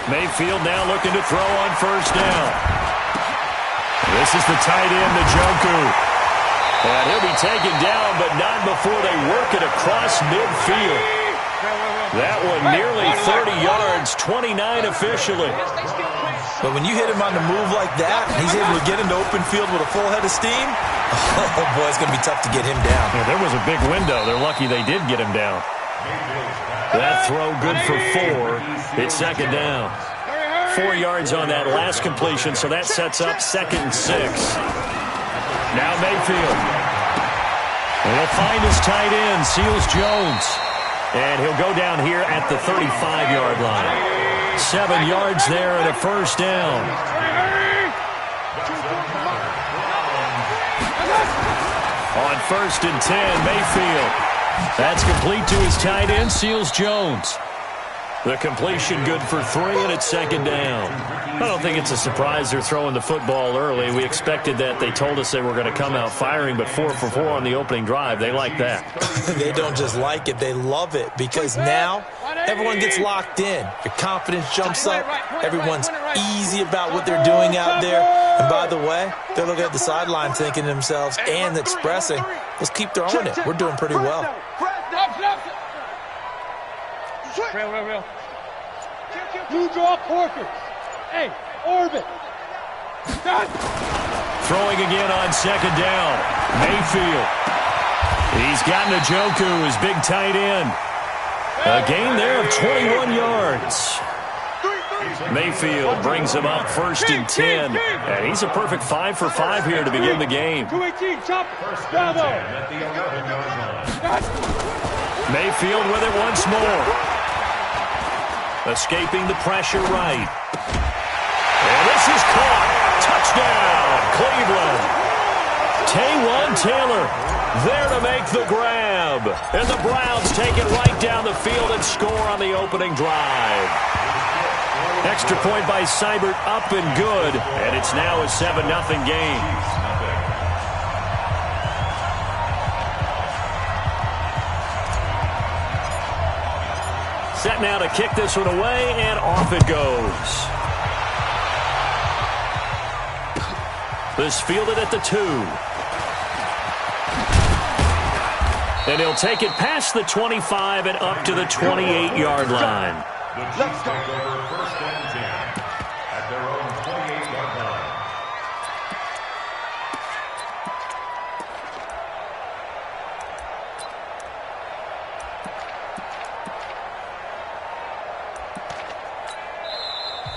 Mayfield now looking to throw on first down. This is the tight end, Njoku. And he'll be taken down, but not before they work it across midfield. That one nearly 30 yards, 29 officially. But when you hit him on the move like that, he's able to get into open field with a full head of steam, oh boy, it's going to be tough to get him down. Yeah, there was a big window. They're lucky they did get him down. That throw good for 4. It's second down. 4 yards on that last completion, so that sets up 2nd and 6. Now Mayfield. And he'll find his tight end, Seals Jones. And he'll go down here at the 35-yard line. 7 yards there and a first down. On 1st and 10, Mayfield. That's complete to his tight end, Seals Jones. The completion good for 3, and it's 2nd down. I don't think it's a surprise they're throwing the football early. We expected that. They told us they were going to come out firing, but 4 for 4 on the opening drive. They like that. They don't just like it. They love it because now everyone gets locked in. Your confidence jumps up. Everyone's easy about what they're doing out there. And by the way, they're looking at the sideline thinking to themselves and expressing, let's keep throwing it. We're doing pretty well. Real. Blue draw Corker. Hey, orbit. Throwing again on 2nd down. Mayfield. He's got Njoku, his big tight end. A gain there of 21 yards. Mayfield brings him up 1st and 10. And he's a perfect 5 for 5 here to begin the game. 218, chop. Mayfield with it once more. Escaping the pressure right. And this is caught. Touchdown, Cleveland. Taywan Taylor there to make the grab. And the Browns take it right down the field and score on the opening drive. Extra point by Seibert up and good. And it's now a 7-0 game. Set now to kick this one away, and off it goes. This fielded at the 2. And he'll take it past the 25 and up to the 28-yard line. Let's go. First and 10 at their own 28-yard line.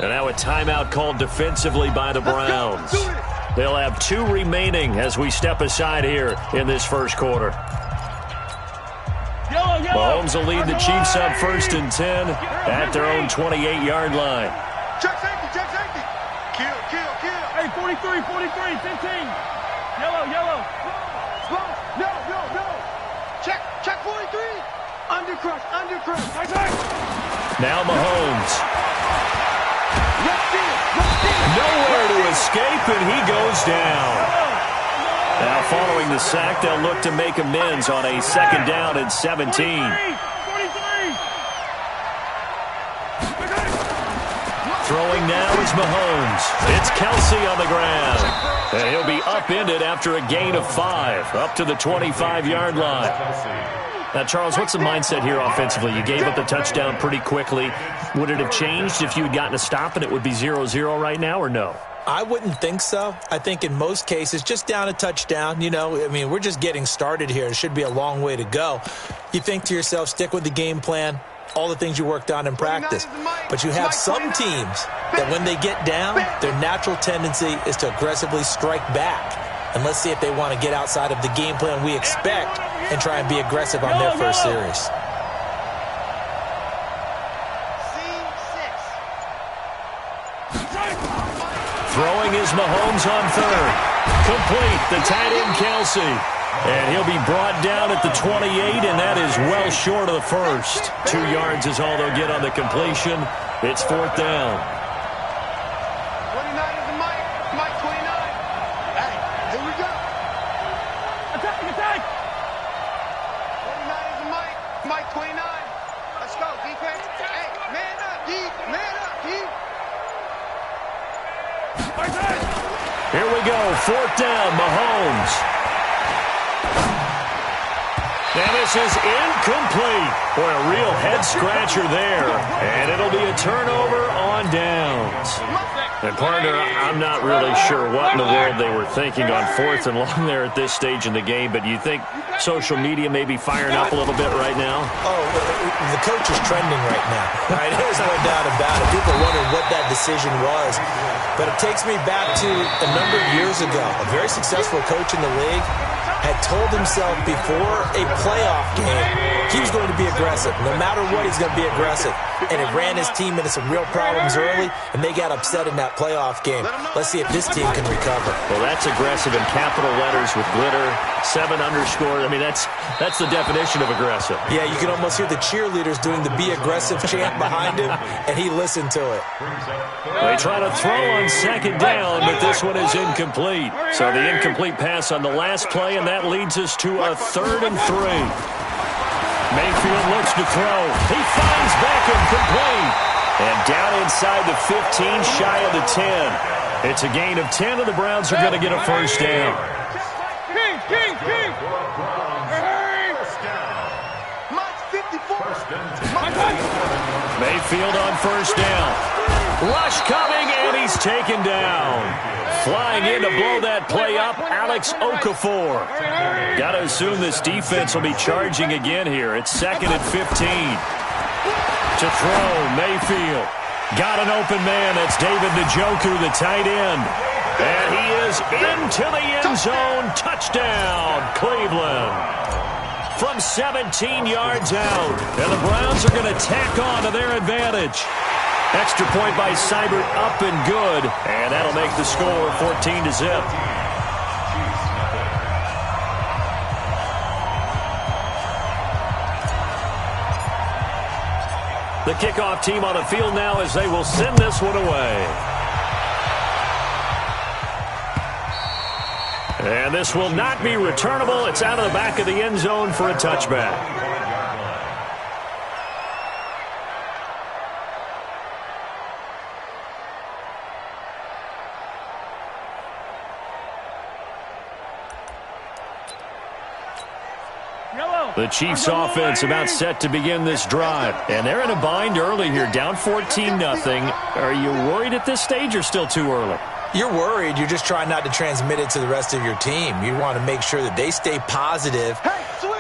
And now a timeout called defensively by the Browns. They'll have 2 remaining as we step aside here in this first quarter. Mahomes will lead the Chiefs up 1st and 10 at their own 28-yard line. Check safety. Kill. Hey, 43, 15. Yellow. No. Check 43. Undercrush. Now Mahomes. Nowhere to escape, and he goes down. Now, following the sack, they'll look to make amends on a 2nd down and 17. Throwing now is Mahomes. It's Kelsey on the ground. And he'll be upended after a gain of 5, up to the 25-yard line. Now, Charles, what's the mindset here offensively? You gave up the touchdown pretty quickly. Would it have changed if you had gotten a stop and it would be 0-0 right now, or no? I wouldn't think so. I think in most cases, just down a touchdown, we're just getting started here. It should be a long way to go. You think to yourself, stick with the game plan, all the things you worked on in practice. But you have some teams that when they get down, their natural tendency is to aggressively strike back. And let's see if they want to get outside of the game plan we expect and try and be aggressive on their first series. Throwing is Mahomes on 3rd. Complete, the tight end Kelsey. And he'll be brought down at the 28, and that is well short of the first. 2 yards is all they'll get on the completion. It's 4th down. 29 is the Mike 29. Hey, here we go. Attack. 29 is the Mike 29. Let's go, defense. Hey, man up. Here we go, 4th down, Mahomes. And this is incomplete. Boy, a real head-scratcher there. And it'll be a turnover on downs. And, partner, I'm not really sure what in the world they were thinking on 4th and long there at this stage in the game, but you think social media may be firing up a little bit right now? Oh, the coach is trending right now. Right? There's no doubt about it. People wondering what that decision was. But it takes me back to a number of years ago. A very successful coach in the league had told himself before a playoff game he was going to be aggressive. No matter what, he's going to be aggressive. And it ran his team into some real problems early, and they got upset in that playoff game. Let's see if this team can recover. Well, that's aggressive in capital letters with glitter, 7 underscore. I mean, that's the definition of aggressive. Yeah, you can almost hear the cheerleaders doing the be aggressive chant behind him, and he listened to it. They try to throw on 2nd down, but this one is incomplete. So the incomplete pass on the last play, and that leads us to a 3rd and 3. Mayfield looks to throw. He finds Beckham complete. And down inside the 15, shy of the 10. It's a gain of 10, and the Browns are going to get a 1st down. Mayfield on 1st down. Rush coming, and he's taken down. Flying in to blow that play up, Alex Okafor. Got to assume this defense will be charging again here. It's 2nd and 15. To throw, Mayfield. Got an open man. That's David Njoku, the tight end. And he is into the end zone. Touchdown, Cleveland. From 17 yards out. And the Browns are going to tack on to their advantage. Extra point by Seibert, up and good. And that'll make the score 14-0. The kickoff team on the field now as they will send this one away. And this will not be returnable. It's out of the back of the end zone for a touchback. The Chiefs offense about set to begin this drive. And they're in a bind early here, down 14-0. Are you worried at this stage or still too early? You're worried. You're just trying not to transmit it to the rest of your team. You want to make sure that they stay positive.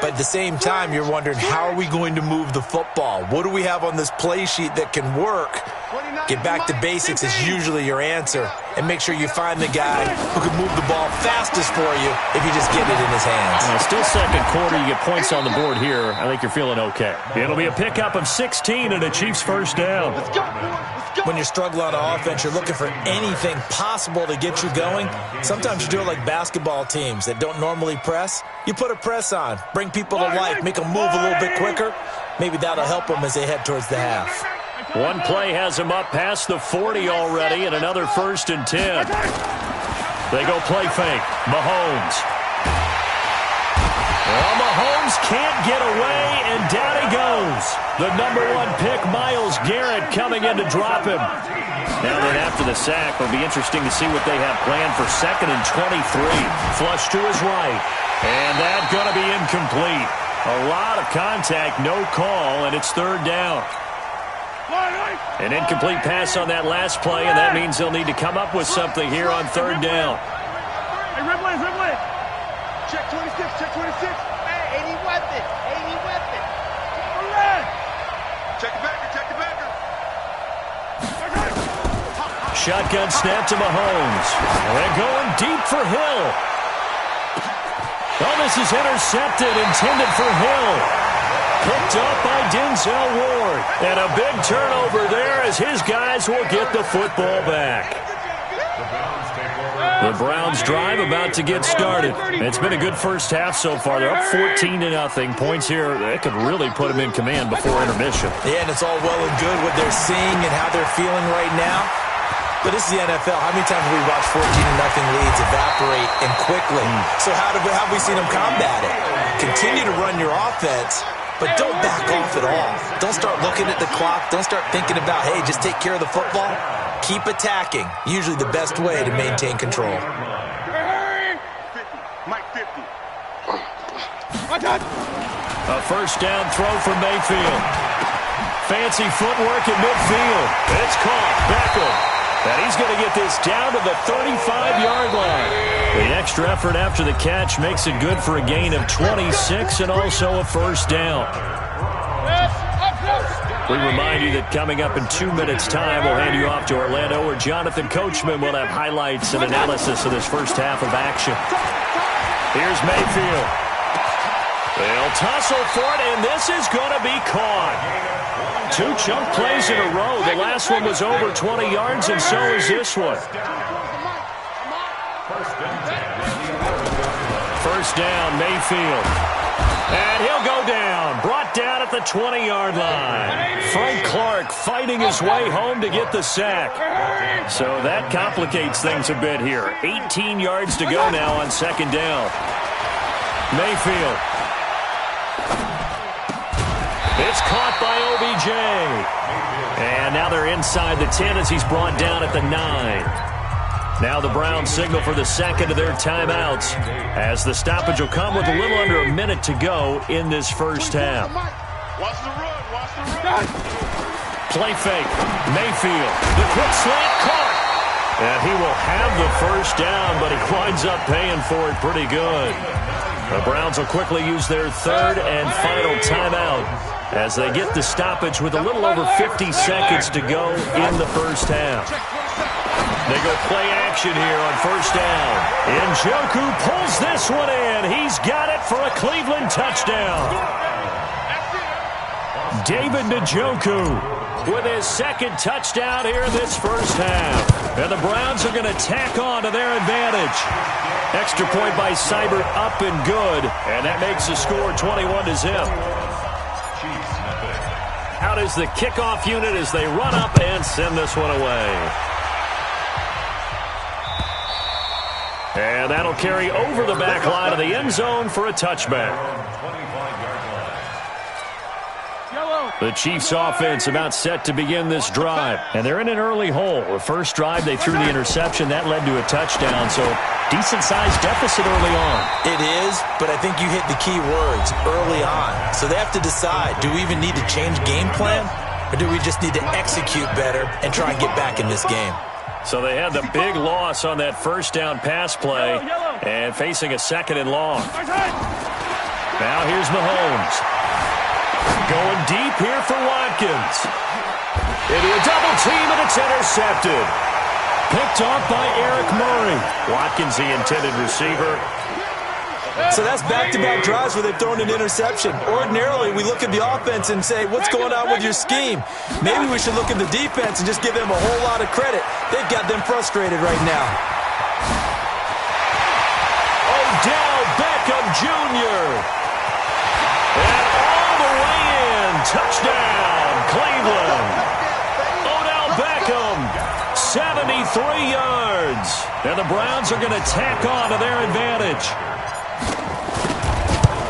But at the same time, you're wondering, how are we going to move the football? What do we have on this play sheet that can work? Get back to basics is usually your answer. And make sure you find the guy who can move the ball fastest for you if you just get it in his hands. Still 2nd quarter. You get points on the board here. I think you're feeling okay. It'll be a pickup of 16 and a Chiefs 1st down. Let's go, boys. Let's go. When you're struggling on offense, you're looking for anything possible to get you going. Sometimes you do it like basketball teams that don't normally press. You put a press on, bring people to life, make them move a little bit quicker. Maybe that'll help them as they head towards the half. One play has them up past the 40 already, and another 1st and 10. They go play fake. Mahomes. Well, Mahomes can't get away, and down he goes. The #1 pick, Myles Garrett, coming in to drop him. Now then, after the sack, it'll be interesting to see what they have planned for 2nd and 23. Flush to his right, and that's going to be incomplete. A lot of contact, no call, and it's 3rd down. An incomplete pass on that last play, and that means they'll need to come up with something here on 3rd down. Hey, Ripley. Check 26, check 26. Hey, 80 weapon. Check the backer. Shotgun snap to Mahomes. And they're going deep for Hill. Oh, this is intercepted, intended for Hill. Picked up by Denzel Ward. And a big turnover there as his guys will get the football back. The Browns drive about to get started. It's been a good first half so far. They're up 14-0. Points here, that could really put them in command before intermission. Yeah, and it's all well and good what they're seeing and how they're feeling right now. But this is the NFL. How many times have we watched 14-0 leads evaporate and quickly? So how have we seen them combat it? Continue to run your offense but don't back off at all. Don't start looking at the clock. Don't start thinking about, hey, just take care of the football. Keep attacking. Usually the best way to maintain control. 50. Mike 50. A first down throw from Mayfield. Fancy footwork in midfield. It's caught. Beckham. And he's going to get this down to the 35-yard line. The extra effort after the catch makes it good for a gain of 26 and also a first down. We remind you that coming up in 2 minutes' time, we'll hand you off to Orlando, where Jonathan Coachman will have highlights and analysis of this first half of action. Here's Mayfield. They'll tussle for it, and this is going to be caught. 2 chunk plays in a row. The last one was over 20 yards, and so is this one. First down, Mayfield. And he'll go down. Brought down at the 20-yard line. Frank Clark fighting his way home to get the sack. So that complicates things a bit here. 18 yards to go now on second down. Mayfield. It's caught by OBJ. And now they're inside the 10 as he's brought down at the 9. Now the Browns signal for the second of their timeouts as the stoppage will come with a little under a minute to go in this first half. Watch the run. Watch the run. Play fake. Mayfield. The quick slant caught. And he will have the first down, but he winds up paying for it pretty good. The Browns will quickly use their third and final timeout as they get the stoppage with a little over 50 seconds to go in the first half. They go play action here on first down. Njoku pulls this one in. He's got it for a Cleveland touchdown. David Njoku with his second touchdown here in this first half. And the Browns are going to tack on to their advantage. Extra point by Seibert up and good. And that makes the score 21-0. Out is the kickoff unit as they run up and send this one away. And that'll carry over the back line of the end zone for a touchback. The Chiefs offense about set to begin this drive. And they're in an early hole. The first drive, they threw the interception. That led to a touchdown. So decent-sized deficit early on. It is, but I think you hit the key words, early on. So they have to decide, do we even need to change game plan? Or do we just need to execute better and try and get back in this game? So they had the big loss on that first down pass play and facing a second and long. Now here's Mahomes. Going deep here for Watkins. Into a double team, and it's intercepted. Picked off by Eric Murray. Watkins, the intended receiver. So that's back-to-back drives where they've thrown an interception. Ordinarily, we look at the offense and say, what's going on with your scheme? Maybe we should look at the defense and just give them a whole lot of credit. They've got them frustrated right now. Odell Beckham Jr. And all the way in. Touchdown, Cleveland. Odell Beckham, 73 yards. And the Browns are going to tack on to their advantage.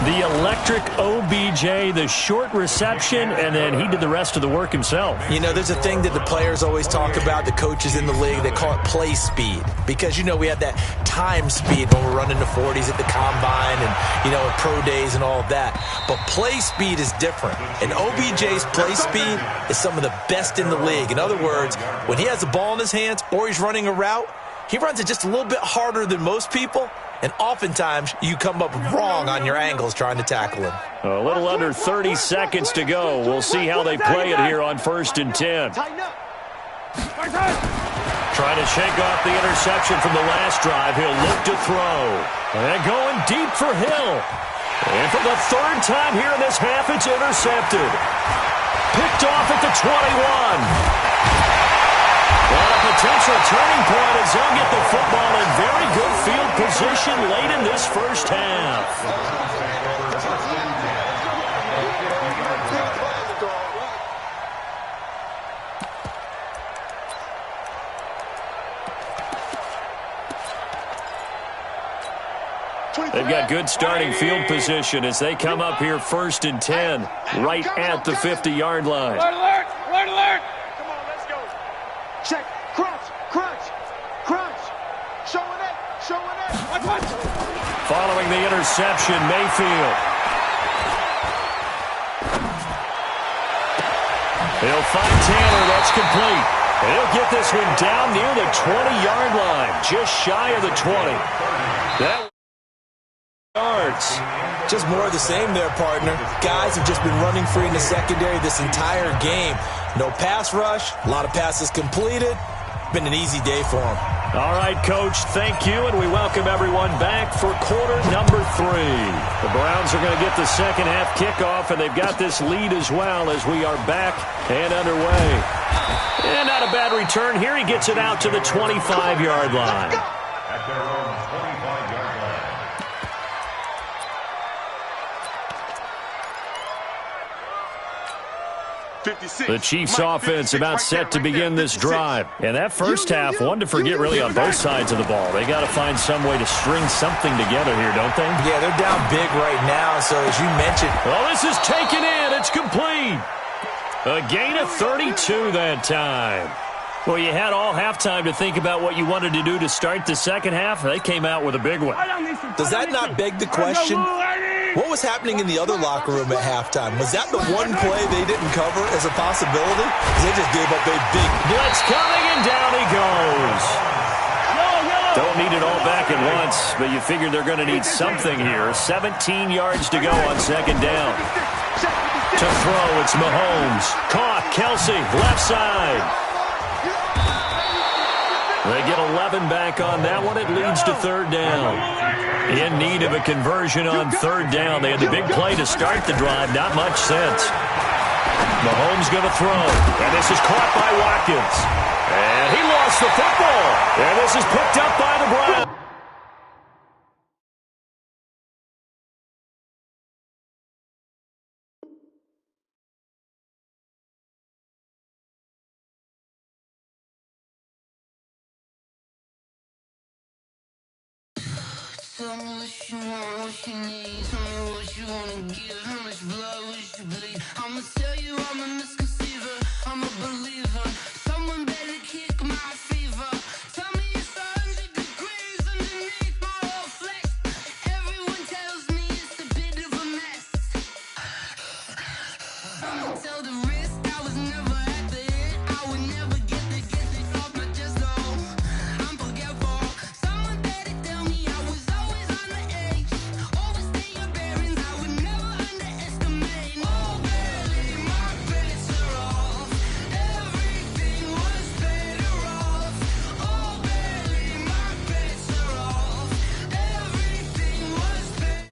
The electric OBJ, the short reception, and then he did the rest of the work himself. You know, there's a thing that the players always talk about, the coaches in the league, they call it play speed. Because, you know, we have that time speed when we're running the 40s at the combine and, you know, at pro days and all of that. But play speed is different. And OBJ's play speed is some of the best in the league. In other words, when he has the ball in his hands or he's running a route, he runs it just a little bit harder than most people. And oftentimes, you come up wrong on your angles trying to tackle him. A little under 30 seconds to go. We'll see how they play it here on 1st and 10. Trying to shake off the interception from the last drive. He'll look to throw. And going deep for Hill. And for the third time here in this half, it's intercepted. Picked off at the 21. Well, a potential turning point as they'll get the football in very good field position late in this first half. They've got good starting field position as they come up here 1st and 10, right at the 50-yard line. Alert! Alert! Alert! Come on, let's go. Check. Crunch! Crunch! Crunch! Showing it! Showing it! Watch! Following the interception, Mayfield. He'll find Taylor. That's complete. He'll get this one down near the 20-yard line, just shy of the 20. That yards. Just more of the same there, partner. Guys have just been running free in the secondary this entire game. No pass rush, a lot of passes completed. Been an easy day for them. All right, Coach, thank you, and we welcome everyone back for quarter number 3. The Browns are going to get the second half kickoff, and they've got this lead as well as we are back and underway. And not a bad return here. He gets it out to the 25-yard line. At their own 25-yard line. The Chiefs offense about set to begin this drive. And that first half, one to forget really on both sides of the ball. They got to find some way to string something together here, don't they? Yeah, they're down big right now, so as you mentioned. Well, this is taken in. It's complete. A gain of 32 that time. Well, you had all halftime to think about what you wanted to do to start the second half. They came out with a big one. Does that not beg the question? What was happening in the other locker room at halftime? Was that the one play they didn't cover as a possibility? Because they just gave up a big blitz coming, and down he goes. Don't need it all back at once, but you figure they're going to need something here. 17 yards to go on second down. To throw, it's Mahomes. Caught, Kelsey, left side. They get 11 back on that one. It leads to third down. In need of a conversion on third down. They had the big play to start the drive. Not much sense. Mahomes going to throw. And this is caught by Watkins. And he lost the football. And this is picked up by the Browns. Tell me what you want, what you need. Tell me what you wanna give. How much blood would you bleed? I'ma tell you I'm a misconceiver. I'm a believer. Someone better kick my fever. Tell me it's 100 degrees underneath my whole flesh. Everyone tells me it's a bit of a mess. I'ma tell the risk I was never at the end. I would never get this off my chest though. I'm forgetful. Someone better tell me I was always on the edge. Overstay your bearings, I would never underestimate. Oh barely, my bets are off. Everything was better off. Oh barely, my bets are off. Everything was better.